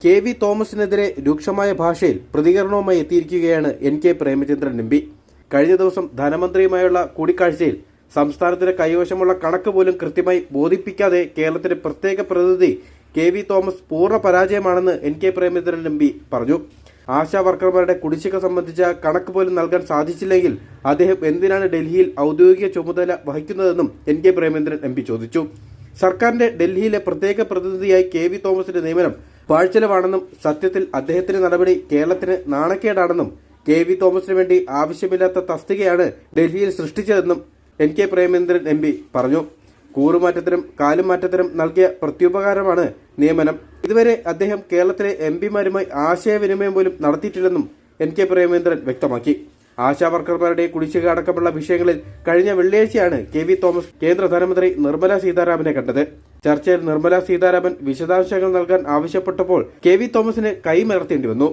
K V തോമസിനെതിരെ രൂക്ഷമായ ഭാഷയിൽ പ്രതികരണവുമായി എത്തിയിരിക്കുകയാണ് കെ പ്രേമചന്ദ്രൻ എം പി. കഴിഞ്ഞ ദിവസം ധനമന്ത്രിയുമായുള്ള കൂടിക്കാഴ്ചയിൽ സംസ്ഥാനത്തിന് കൈവശമുള്ള കണക്ക് പോലും കൃത്യമായി ബോധിപ്പിക്കാതെ കേരളത്തിന്റെ പ്രത്യേക പ്രതിനിധി കെ വി തോമസ് പൂർണ്ണ പരാജയമാണെന്ന് കെ പ്രേമചന്ദ്രൻ എം പി പറഞ്ഞു. ആശാ വർക്കർമാരുടെ കുടിശ്ശിക സംബന്ധിച്ച കണക്ക് പോലും നൽകാൻ സാധിച്ചില്ലെങ്കിൽ അദ്ദേഹം എന്തിനാണ് ഡൽഹിയിൽ ഔദ്യോഗിക ചുമതല വഹിക്കുന്നതെന്നും കെ പ്രേമചന്ദ്രൻ എം പി ചോദിച്ചു. സർക്കാരിന്റെ ഡൽഹിയിലെ പ്രത്യേക പ്രതിനിധിയായി കെ വി തോമസിന്റെ നിയമനം പാഴ്ചെലവാണെന്നും സത്യത്തിൽ അദ്ദേഹത്തിന്റെ നടപടി കേരളത്തിന് നാണക്കേടാണെന്നും കെ വി തോമസിന് വേണ്ടി ആവശ്യമില്ലാത്ത തസ്തികയാണ് ഡൽഹിയിൽ സൃഷ്ടിച്ചതെന്നും കെ പ്രേമചന്ദ്രൻ എം പി പറഞ്ഞു. കൂറുമാറ്റത്തിനും കാലുമാറ്റത്തിനും നൽകിയ പ്രത്യുപകാരമാണ് നിയമനം. ഇതുവരെ അദ്ദേഹം കേരളത്തിലെ എം പിമാരുമായി ആശയവിനിമയം പോലും നടത്തിയിട്ടില്ലെന്നും കെ പ്രേമചന്ദ്രൻ വ്യക്തമാക്കി. ആശാ വർക്കർമാരുടെ കുടിശ്ശിക അടക്കമുള്ള വിഷയങ്ങളിൽ കഴിഞ്ഞ വെള്ളിയാഴ്ചയാണ് കെ വി തോമസ് കേന്ദ്ര ധനമന്ത്രി നിർമ്മല സീതാരാമനെ കണ്ടത്. ചർച്ചയിൽ നിർമ്മല സീതാരാമൻ വിശദാംശങ്ങൾ നൽകാൻ ആവശ്യപ്പെട്ടപ്പോൾ കെ വി തോമസിന് കൈമലർത്തേണ്ടി വന്നു.